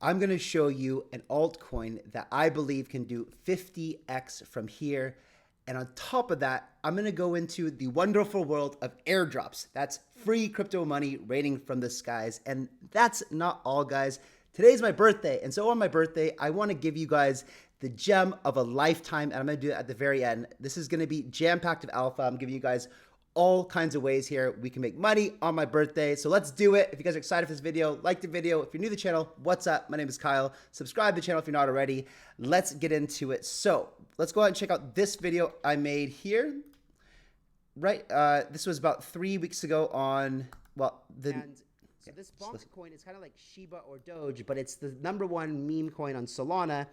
I'm going to show you an altcoin that I believe can do 50x from here. And on top of that, I'm going to go into the wonderful world of airdrops. That's free crypto money raining from the skies. And that's not all, guys. Today's my birthday. And so on my birthday, I want to give you guys the gem of a lifetime. And I'm going to do it at the very end. This is going to be jam-packed of alpha. I'm giving you guys all kinds of ways here we can make money on my birthday. So let's do it. If you guys are excited for this video, like the video. If you're new to the channel, what's up? My name is Kyle. Subscribe to the channel if you're not already. Let's get into it. So let's go ahead and check out this video I made here. Right. This was about 3 weeks ago on, well, so this Bonk coin is kind of like Shiba or Doge, but it's the #1 meme coin on Solana.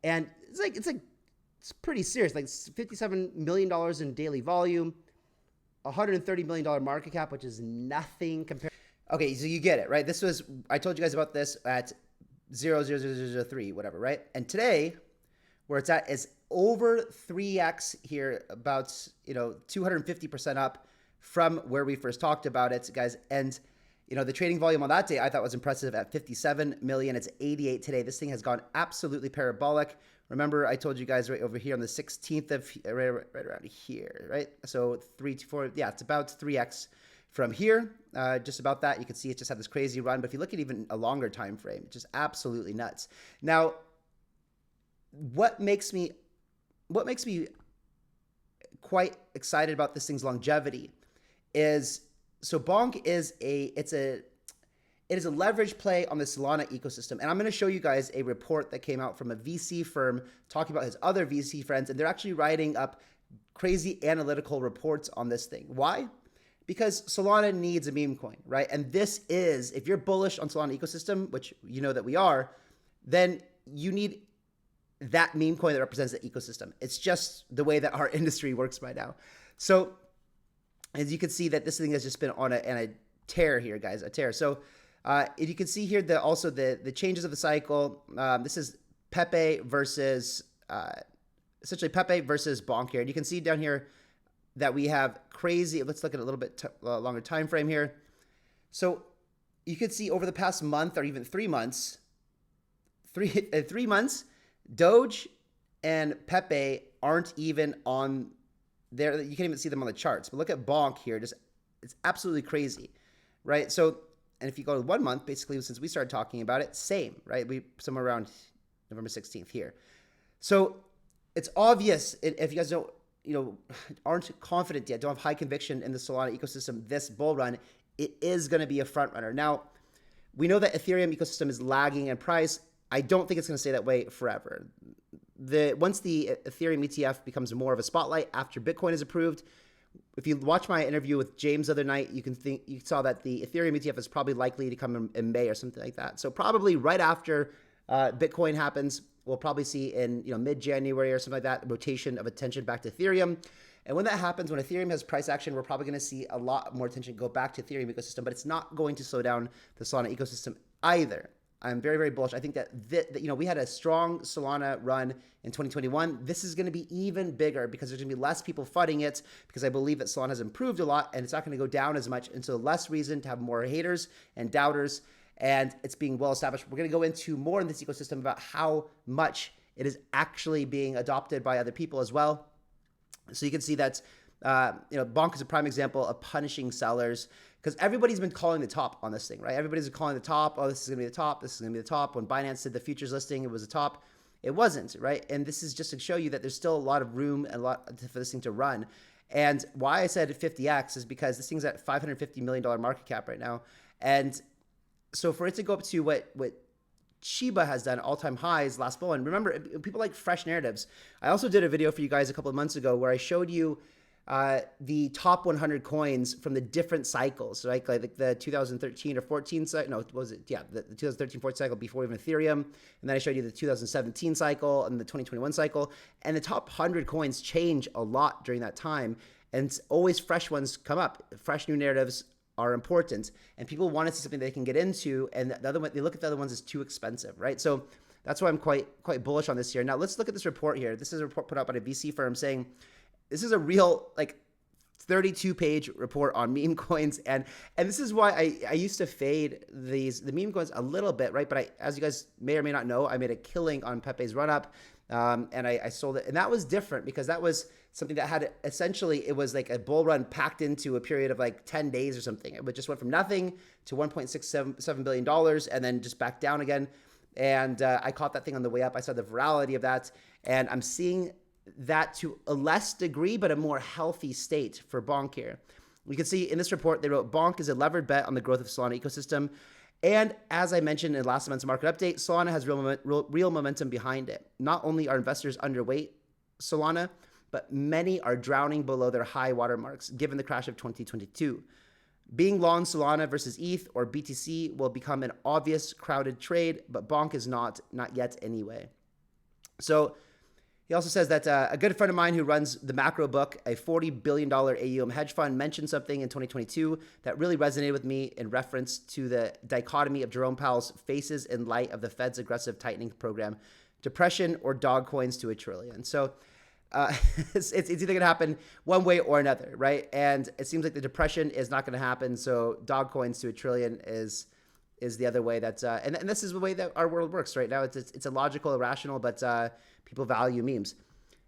And it's pretty serious, like $57 million in daily volume. $130 million market cap, which is nothing compared. Okay, so you get it, right? This was, I told you guys about this at 0.00003, whatever, right? And today, where it's at is over 3x here, about 250% up from where we first talked about it, guys. And the trading volume on that day I thought was impressive at 57 million. It's 88 today. This thing has gone absolutely parabolic. Remember, I told you guys right over here on the 16th of right around here, right? So 3 to 4, yeah, it's about 3x from here, just about that. You can see it just had this crazy run. But if you look at even a longer time frame, it's just absolutely nuts. Now, what makes me quite excited about this thing's longevity is, so Bonk is it is a leverage play on the Solana ecosystem. And I'm going to show you guys a report that came out from a VC firm talking about his other VC friends. And they're actually writing up crazy analytical reports on this thing. Why? Because Solana needs a meme coin, right? And this is, if you're bullish on Solana ecosystem, which you know that we are, then you need that meme coin that represents the ecosystem. It's just the way that our industry works right now. So as you can see that this thing has just been on a tear here, guys, a tear. So if you can see here also the changes of the cycle. This is Pepe versus essentially Pepe versus Bonk here. And you can see down here that we have crazy. Let's look at a little bit longer time frame here. So you can see over the past month or even 3 months, three months, Doge and Pepe aren't even on there. You can't even see them on the charts. But look at Bonk here. It's absolutely crazy, right? So. And if you go to 1 month, basically since we started talking about it, same, right? We somewhere around November 16th here. So it's obvious if you guys aren't confident yet, don't have high conviction in the Solana ecosystem, this bull run, it is going to be a front runner. Now, we know that Ethereum ecosystem is lagging in price. I don't think it's going to stay that way forever. Once the Ethereum ETF becomes more of a spotlight after Bitcoin is approved, if you watch my interview with James the other night, you saw that the Ethereum ETF is probably likely to come in May or something like that. So probably right after Bitcoin happens, we'll probably see in mid-January or something like that, rotation of attention back to Ethereum. And when that happens, when Ethereum has price action, we're probably going to see a lot more attention go back to Ethereum ecosystem, but it's not going to slow down the Solana ecosystem either. I'm very, very bullish. I think that we had a strong Solana run in 2021. This is going to be even bigger because there's going to be less people fighting it, because I believe that Solana has improved a lot and it's not going to go down as much. And so less reason to have more haters and doubters, and it's being well established. We're going to go into more in this ecosystem about how much it is actually being adopted by other people as well. So you can see that Bonk is a prime example of punishing sellers, because everybody's been calling the top on this thing, right? Everybody's calling the top. Oh, this is going to be the top. This is going to be the top. When Binance did the futures listing, it was the top. It wasn't, right? And this is just to show you that there's still a lot of room and for this thing to run. And why I said 50x is because this thing's at $550 million market cap right now. And so for it to go up to what Shiba has done, all-time highs last bull. And remember, people like fresh narratives. I also did a video for you guys a couple of months ago where I showed you the top 100 coins from the different cycles, right? Like the 2013 or 14 cycle, no, what was it? Yeah, the 2013-14 cycle before even Ethereum. And then I showed you the 2017 cycle and the 2021 cycle. And the top 100 coins change a lot during that time. And always fresh ones come up. Fresh new narratives are important. And people want to see something they can get into. And the other one, they look at the other ones as too expensive, right? So that's why I'm quite bullish on this here. Now let's look at this report here. This is a report put out by a VC firm saying, this is a real 32-page report on meme coins, and this is why I used to fade the meme coins a little bit, right? But as you guys may or may not know, I made a killing on Pepe's run up, and I sold it, and that was different because that was something that had essentially, it was like a bull run packed into a period of like 10 days or something. It just went from nothing to $1.67 billion and then just back down again. And I caught that thing on the way up. I saw the virality of that, and I'm seeing that to a less degree, but a more healthy state for Bonk here. We can see in this report, they wrote, Bonk is a levered bet on the growth of Solana ecosystem. And as I mentioned in last month's market update, Solana has real momentum behind it. Not only are investors underweight Solana, but many are drowning below their high watermarks, given the crash of 2022. Being long Solana versus ETH or BTC will become an obvious crowded trade, but Bonk is not yet anyway. So he also says that a good friend of mine who runs the Macro Book, a $40 billion AUM hedge fund, mentioned something in 2022 that really resonated with me in reference to the dichotomy of Jerome Powell's faces in light of the Fed's aggressive tightening program, depression or dog coins to $1 trillion. So it's either going to happen one way or another, right? And it seems like the depression is not going to happen. So dog coins to $1 trillion is the other way. That's and this is the way that our world works right now. It's illogical, irrational, but people value memes.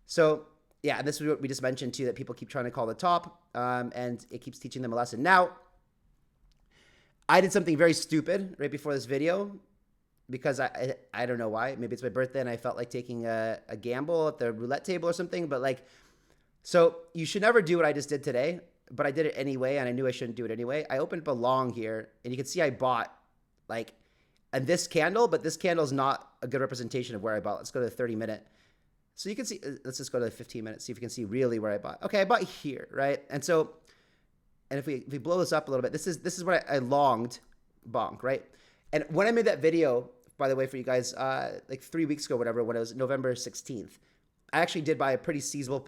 So yeah, and this is what we just mentioned too, that people keep trying to call the top, and it keeps teaching them a lesson. Now, I did something very stupid right before this video because I don't know why. Maybe it's my birthday and I felt like taking a gamble at the roulette table or something. But like, so you should never do what I just did today, but I did it anyway, and I knew I shouldn't do it anyway. I opened up a long here, and you can see I bought like, and this candle, but this candle is not a good representation of where I bought. Let's go to the 30-minute. So you can see, let's just go to the 15 minutes, see if you can see really where I bought. Okay, I bought here, right? And so, and if we blow this up a little bit, this is what I longed Bonk, right? And when I made that video, by the way, for you guys, like 3 weeks ago, whatever, when it was November 16th, I actually did buy a pretty sizable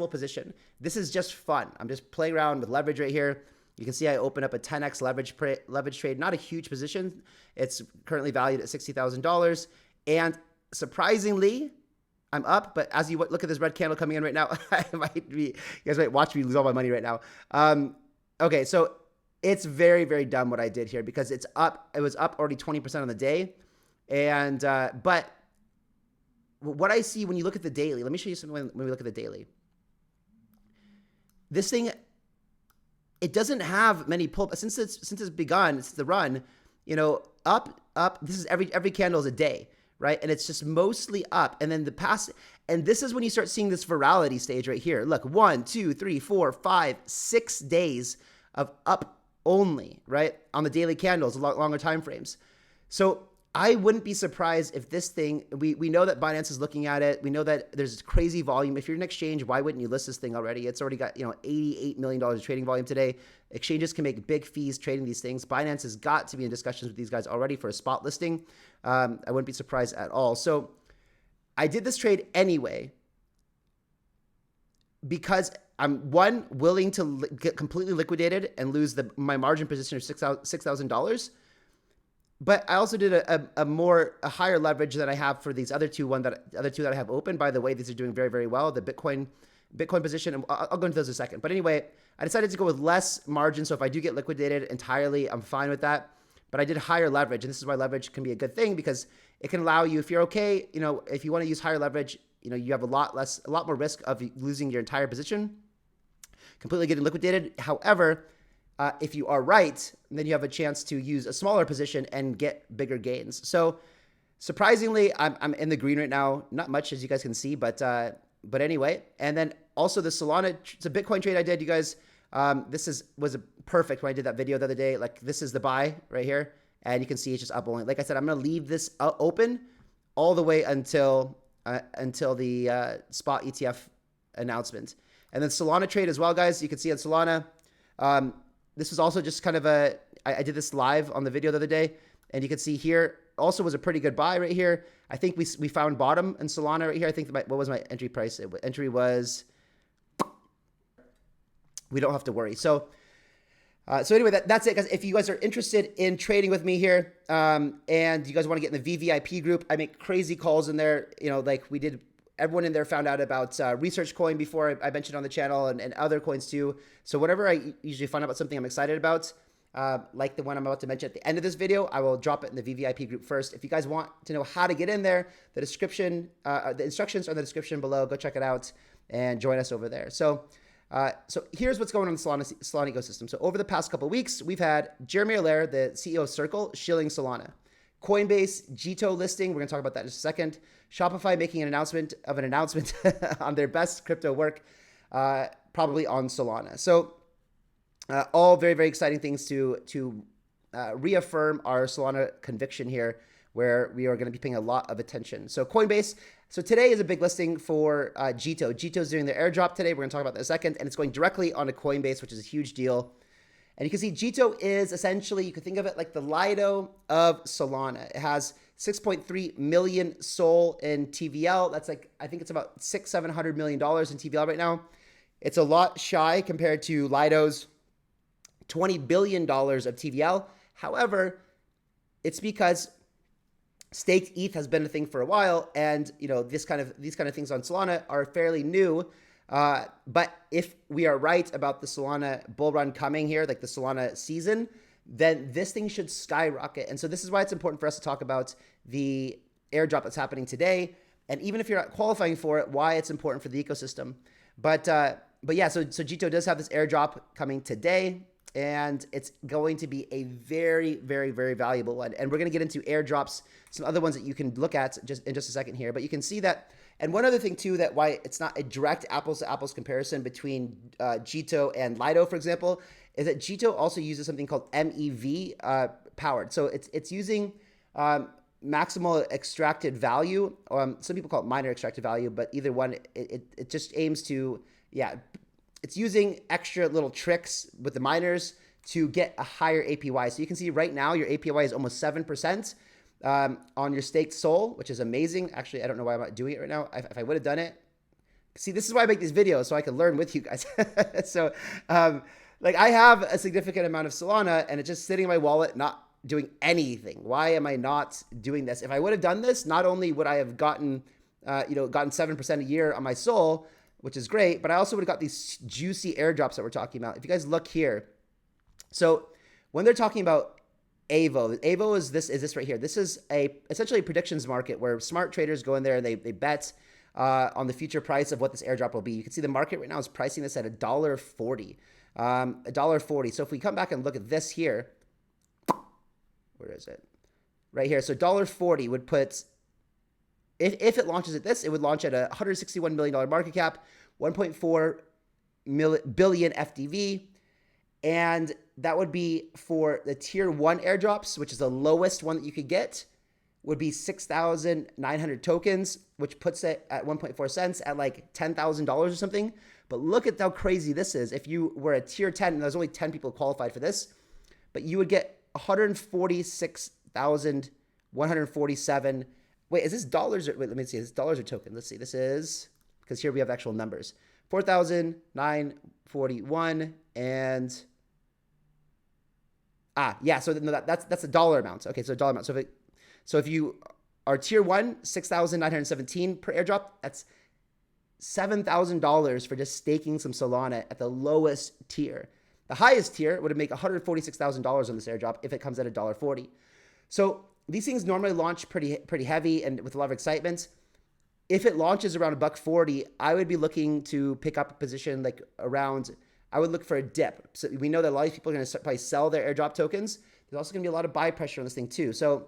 position. This is just fun. I'm just playing around with leverage right here. You can see I opened up a 10x leverage trade, not a huge position. It's currently valued at $60,000. And surprisingly, I'm up. But as you look at this red candle coming in right now, you guys might watch me lose all my money right now. Okay, so it's very, very dumb what I did here because it's up. It was up already 20% on the day. And but what I see when you look at the daily, let me show you something when we look at the daily. This thing, it doesn't have many pull since it's begun. It's the run, you know, up. This is every candle is a day, right? And it's just mostly up. And then the past, and this is when you start seeing this virality stage right here. Look, 1, 2, 3, 4, 5, 6 days of up only, right? On the daily candles, a lot longer time frames. So I wouldn't be surprised if this thing, we know that Binance is looking at it. We know that there's crazy volume. If you're an exchange, why wouldn't you list this thing already? It's already got, $88 million of trading volume today. Exchanges can make big fees trading these things. Binance has got to be in discussions with these guys already for a spot listing. I wouldn't be surprised at all. So I did this trade anyway because I'm willing to get completely liquidated and lose my margin position of $6,000. But I also did a higher leverage than I have for these other two that I have open. By the way, these are doing very, very well. The Bitcoin position, and I'll go into those in a second. But anyway, I decided to go with less margin. So if I do get liquidated entirely, I'm fine with that. But I did higher leverage, and this is why leverage can be a good thing because it can allow you, if you're okay, if you want to use higher leverage, you have a lot more risk of losing your entire position, completely getting liquidated. However, if you are right, then you have a chance to use a smaller position and get bigger gains. So surprisingly, I'm in the green right now. Not much, as you guys can see, but anyway. And then also the Solana, it's a Bitcoin trade I did, you guys. This was perfect when I did that video the other day. Like, this is the buy right here, and you can see it's just up only. Like I said, I'm gonna leave this open all the way until the spot ETF announcement. And then Solana trade as well, guys. You can see on Solana. This was also just kind of I did this live on the video the other day, and you can see here also was a pretty good buy right here. I think we found bottom in Solana right here. I think what was my entry price? Entry was, we don't have to worry. So anyway, that's it, guys. If you guys are interested in trading with me here, and you guys want to get in the VVIP group, I make crazy calls in there. Like we did everyone in there found out about Research Coin before I mentioned on the channel, and other coins too. So whenever I usually find out about something I'm excited about, like the one I'm about to mention at the end of this video, I will drop it in the VVIP group first. If you guys want to know how to get in there, the instructions are in the description below. Go check it out and join us over there. So here's what's going on in the Solana ecosystem. So over the past couple of weeks, we've had Jeremy Allaire, the CEO of Circle, shilling Solana. Coinbase, JTO listing, we're going to talk about that in just a second. Shopify making an announcement on their best crypto work, probably on Solana. So all very, very exciting things to reaffirm our Solana conviction here, where we are going to be paying a lot of attention. So Coinbase, so today is a big listing for Jito. Jito's doing their airdrop today. We're going to talk about that in a second, and it's going directly onto Coinbase, which is a huge deal. And you can see Jito is essentially, you can think of it like the Lido of Solana. It has 6.3 million SOL in TVL. That's like, I think it's about $700 million in TVL right now. It's a lot shy compared to Lido's $20 billion of TVL. However, it's because staked ETH has been a thing for a while, and these kind of things on Solana are fairly new. But if we are right about the Solana bull run coming here, like the Solana season, then this thing should skyrocket. And so this is why it's important for us to talk about the airdrop that's happening today, and even if you're not qualifying for it, why it's important for the ecosystem. But yeah, so Jito does have this airdrop coming today, and it's going to be a very, very, very valuable one. And we're going to get into airdrops, some other ones that you can look at in just a second here. But you can see that. And one other thing too, that why it's not a direct apples to apples comparison between Jito and Lido, for example, is that Jito also uses something called MEV powered. So it's using maximal extracted value. Some people call it minor extracted value, but either one, it just aims to, it's using extra little tricks with the miners to get a higher APY. So you can see right now your APY is almost 7% on your staked SOL, which is amazing. Actually, I don't know why I'm not doing it right now. If I would have done it, see, this is why I make these videos, so I can learn with you guys. So like I have a significant amount of Solana, and it's just sitting in my wallet, not doing anything. Why am I not doing this? If I would have done this, not only would I have gotten 7% a year on my SOL, which is great, but I also would have got these juicy airdrops that we're talking about. If you guys look here, so when they're talking about Aevo is this right here. This is essentially a predictions market where smart traders go in there and they bet on the future price of what this airdrop will be. You can see the market right now is pricing this at $1.40. $1.40. So if we come back and look at this here, where is it? Right here. So $1.40 would put, if it launches at this, it would launch at a $161 million market cap, 1.4 billion FDV. And that would be for the tier 1 airdrops, which is the lowest one that you could get, would be 6,900 tokens, which puts it at 1.4 cents at like $10,000 or something. But look at how crazy this is. If you were a tier 10, and there's only 10 people qualified for this, but you would get 146,147. Wait, is this dollars? Wait, let me see. Is this dollars or token? Let's see. This is, because here we have actual numbers. 4,941 and yeah. So that's a dollar amount. Okay, so dollar amount. So if you are tier 1, 6,917 per airdrop, that's $7,000 for just staking some Solana at the lowest tier. The highest tier would make $146,000 on this airdrop if it comes at $1.40. So these things normally launch pretty heavy and with a lot of excitement. If it launches around $1.40, I would be looking to pick up a position like around, I would look for a dip. So we know that a lot of people are going to probably sell their airdrop tokens. There's also going to be a lot of buy pressure on this thing too. So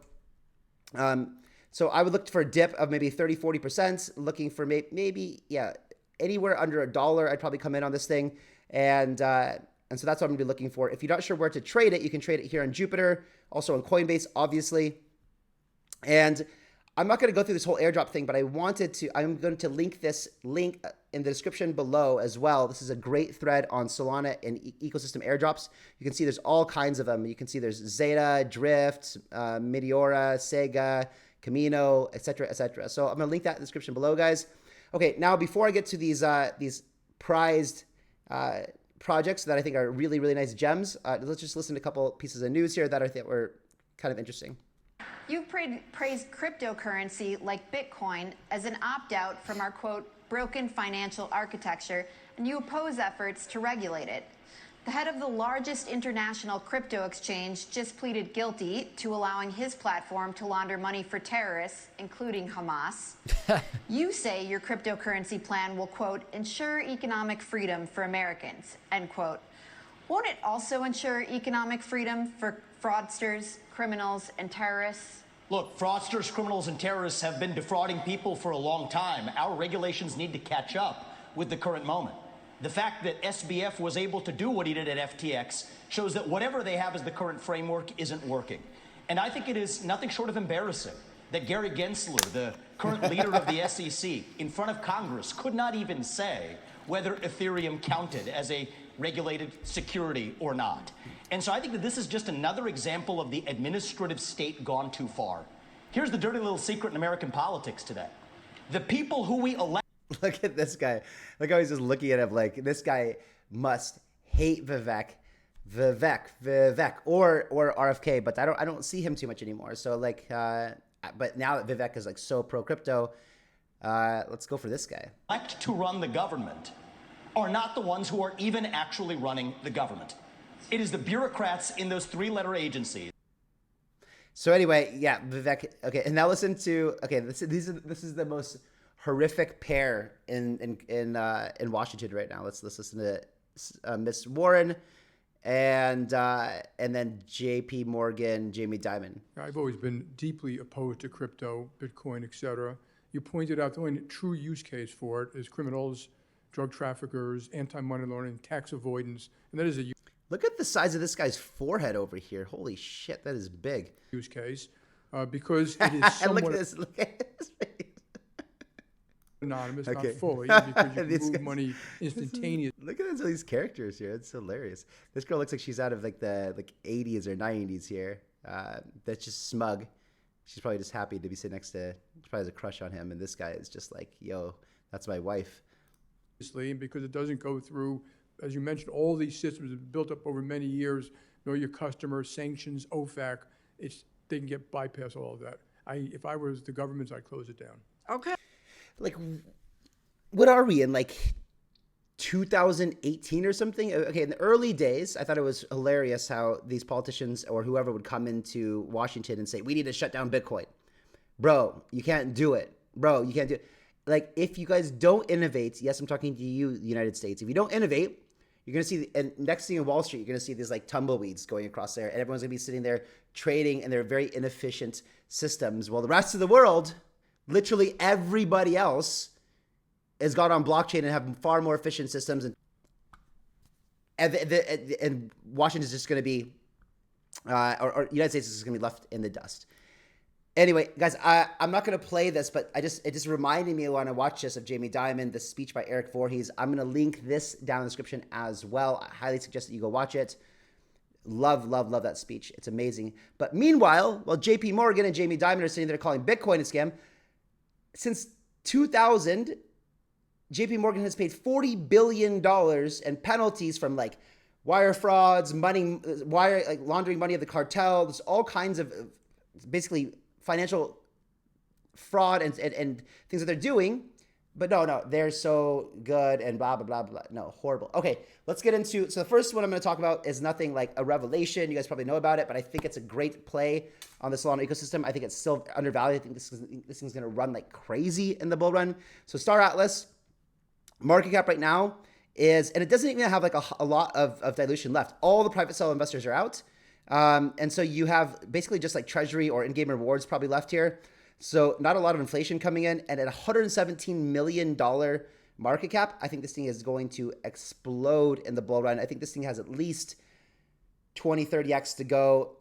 I would look for a dip of maybe 30-40%, looking for maybe anywhere under $1. I'd probably come in on this thing. And so that's what I'm going to be looking for. If you're not sure where to trade it, you can trade it here on Jupiter, also on Coinbase, obviously. And I'm not going to go through this whole airdrop thing, but I'm going to link this link in the description below as well. This is a great thread on Solana and ecosystem airdrops. You can see there's all kinds of them. You can see there's Zeta, Drift, Meteora, Sega, Camino, etc., etc. So I'm going to link that in the description below, guys. Okay, now before I get to these prized projects that I think are really, really nice gems, let's just listen to a couple pieces of news here that I think were kind of interesting. You've praised cryptocurrency like Bitcoin as an opt-out from our, quote, broken financial architecture, and you oppose efforts to regulate it. The head of the largest international crypto exchange just pleaded guilty to allowing his platform to launder money for terrorists, including Hamas. You say your cryptocurrency plan will, quote, ensure economic freedom for Americans, end quote. Won't it also ensure economic freedom for fraudsters, criminals, and terrorists? Look, fraudsters, criminals, and terrorists have been defrauding people for a long time. Our regulations need to catch up with the current moment. The fact that SBF was able to do what he did at FTX shows that whatever they have as the current framework isn't working. And I think it is nothing short of embarrassing that Gary Gensler, the current leader of the SEC, in front of Congress, could not even say whether Ethereum counted as a regulated security or not. And so I think that this is just another example of the administrative state gone too far. Here's the dirty little secret in American politics today. The people who we elect. Look at this guy. Look how he's just looking at him like this guy must hate Vivek, or RFK, but I don't see him too much anymore. So like, but now that Vivek is like so pro crypto, let's go for this guy. Elect to run the government are not the ones who are even actually running the government. It is the bureaucrats in those three-letter agencies. So anyway, yeah, Vivek. Okay, and now listen to. Okay, this is the most horrific pair in Washington right now. Let's listen to Miss Warren and then J.P. Morgan, Jamie Dimon. I've always been deeply opposed to crypto, Bitcoin, etc. You pointed out the only true use case for it is criminals, drug traffickers, anti-money laundering, tax avoidance, and that is a Look at the size of this guy's forehead over here. Holy shit, that is big. Use case because it is somewhat look at his face. Anonymous, Okay. not fully, because you can move guys, money instantaneously. Look at these characters here. It's hilarious. This girl looks like she's out of like the 80s or 90s here. That's just smug. She's probably just happy to be sitting next to. She probably has a crush on him, and this guy is just like, yo, that's my wife. Because it doesn't go through, as you mentioned, all these systems have built up over many years. Know your customer, sanctions, OFAC. They can get bypass all of that. If I was the government, I'd close it down. Okay. Like, what are we in, like 2018 or something? Okay, in the early days, I thought it was hilarious how these politicians or whoever would come into Washington and say, we need to shut down Bitcoin. Bro, you can't do it. Bro, you can't do it. Like, if you guys don't innovate, yes, I'm talking to you, the United States. If you don't innovate, you're going to see, and next thing in Wall Street, you're going to see these like tumbleweeds going across there, and everyone's going to be sitting there trading in their very inefficient systems. Well, the rest of the world, literally everybody else, has got on blockchain and have far more efficient systems, and Washington is just going to be, or United States is going to be left in the dust. Anyway, guys, I'm not going to play this, but it just reminded me when I watched this of Jamie Dimon, the speech by Erik Voorhees. I'm going to link this down in the description as well. I highly suggest that you go watch it. Love that speech. It's amazing. But meanwhile, while JP Morgan and Jamie Dimon are sitting there calling Bitcoin a scam, since 2000, JP Morgan has paid $40 billion in penalties from like wire frauds, laundering money of the cartel. There's all kinds of basically financial fraud and things that they're doing. But no, they're so good and blah, blah, blah, blah. No, horrible. Okay, let's get into, so the first one I'm going to talk about is nothing like a revelation. You guys probably know about it, but I think it's a great play on the Solana ecosystem. I think it's still undervalued. I think this thing's going to run like crazy in the bull run. So Star Atlas, market cap right now is, and it doesn't even have like a lot of dilution left. All the private sale investors are out. And so you have basically just like treasury or in-game rewards probably left here. So not a lot of inflation coming in, and at $117 million market cap, I think this thing is going to explode in the bull run. I think this thing has at least 20, 30x to go.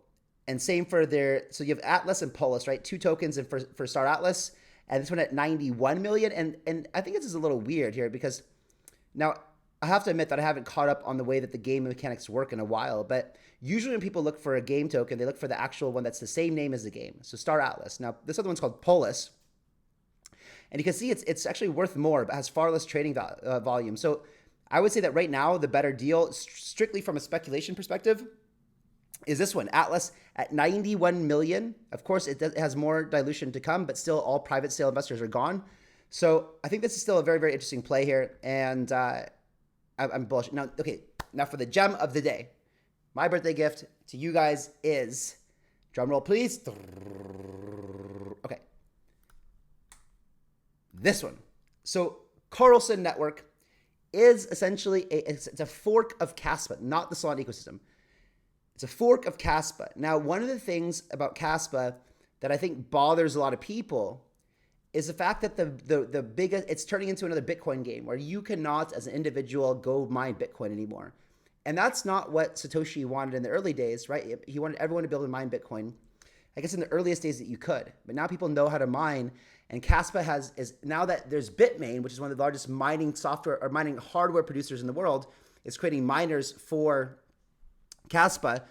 And same for so you have Atlas and Pulse, right? Two tokens and for Star Atlas, and this one at 91 million. And I think this is a little weird here because now I have to admit that I haven't caught up on the way that the game mechanics work in a while, but usually when people look for a game token, they look for the actual one that's the same name as the game. So Star Atlas. Now, this other one's called Pulse. And you can see it's actually worth more, but has far less trading volume. So I would say that right now, the better deal, strictly from a speculation perspective, is this one, Atlas at 91 million. Of course, it has more dilution to come, but still all private sale investors are gone. So I think this is still a very, very interesting play here. And I'm bullish. Now, okay, now for the gem of the day. My birthday gift to you guys is, drum roll please. Okay. This one. So Karlsen Network is essentially it's a fork of Caspa, not the Solana ecosystem. It's a fork of Caspa. Now, one of the things about Caspa that I think bothers a lot of people is the fact that the biggest, it's turning into another Bitcoin game where you cannot, as an individual, go mine Bitcoin anymore. And that's not what Satoshi wanted in the early days, right? He wanted everyone to be able to mine Bitcoin. I guess in the earliest days that you could, but now people know how to mine. And Caspa is now that there's Bitmain, which is one of the largest mining software or mining hardware producers in the world, is creating miners for Caspa,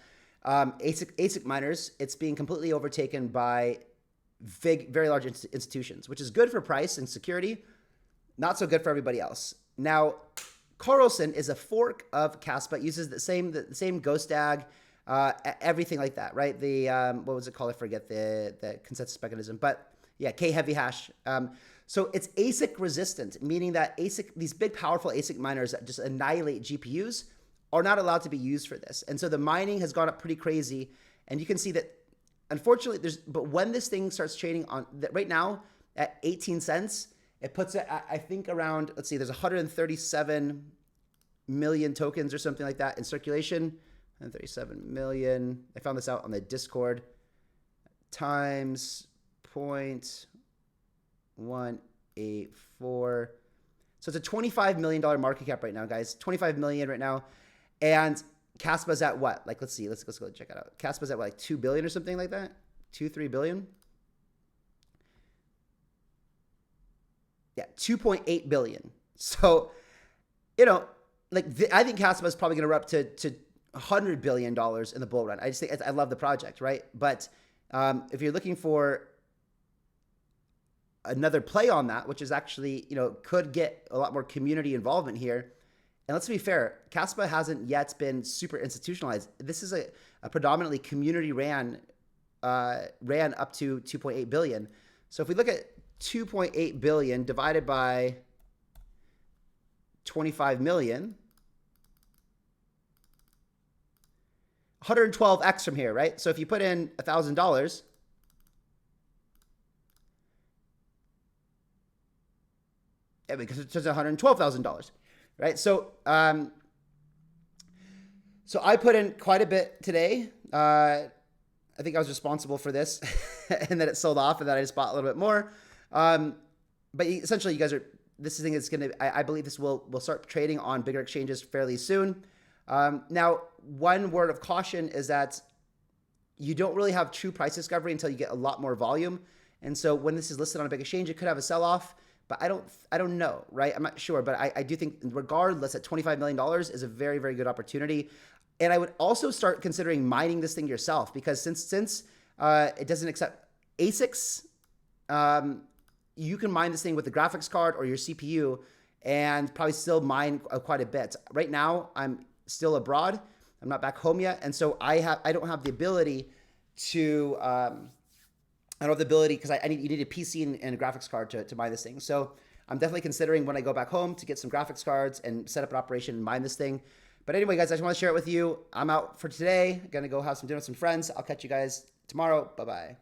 ASIC miners. It's being completely overtaken by very large institutions, which is good for price and security, not so good for everybody else. Now, Karlsen is a fork of Caspa. It uses the same ghost tag, everything like that, right? The what was it called? I forget the consensus mechanism, but yeah, K heavy hash. So it's ASIC resistant, meaning that these big powerful ASIC miners that just annihilate GPUs are not allowed to be used for this. And so the mining has gone up pretty crazy, and you can see that. Unfortunately, but when this thing starts trading on right now at 18 cents, it puts it at, I think around, let's see, there's 137 million tokens or something like that in circulation. 137 million. I found this out on the Discord. Times 0.184. So it's a $25 million market cap right now, guys. 25 million right now. And Caspa's at what? Like, let's see. Let's go check it out. Caspa's at what, like 2 billion or something like that? 2-3 billion? Yeah, 2.8 billion. So, like I think Caspa is probably going to run up to $100 billion in the bull run. I just think I love the project, right? But if you're looking for another play on that, which is actually, could get a lot more community involvement here. And let's be fair, Caspa hasn't yet been super institutionalized. This is a predominantly community ran up to 2.8 billion. So if we look at 2.8 billion divided by 25 million, 112x from here, right? So if you put in $1,000, yeah, because it's $112,000. Right, so I put in quite a bit today. I think I was responsible for this, and that it sold off, and that I just bought a little bit more. But essentially, you guys this thing is going to. I believe this will start trading on bigger exchanges fairly soon. Now, one word of caution is that you don't really have true price discovery until you get a lot more volume, and so when this is listed on a big exchange, it could have a sell-off. But I don't know, right? I'm not sure, but I do think regardless at $25 million is a very, very good opportunity. And I would also start considering mining this thing yourself, because since it doesn't accept ASICs, you can mine this thing with the graphics card or your CPU and probably still mine quite a bit. Right now, I'm still abroad. I'm not back home yet. And so I don't have the ability to... I don't have the ability because you need a PC and a graphics card to mine this thing. So I'm definitely considering when I go back home to get some graphics cards and set up an operation and mine this thing. But anyway, guys, I just want to share it with you. I'm out for today. Going to go have some dinner with some friends. I'll catch you guys tomorrow. Bye-bye.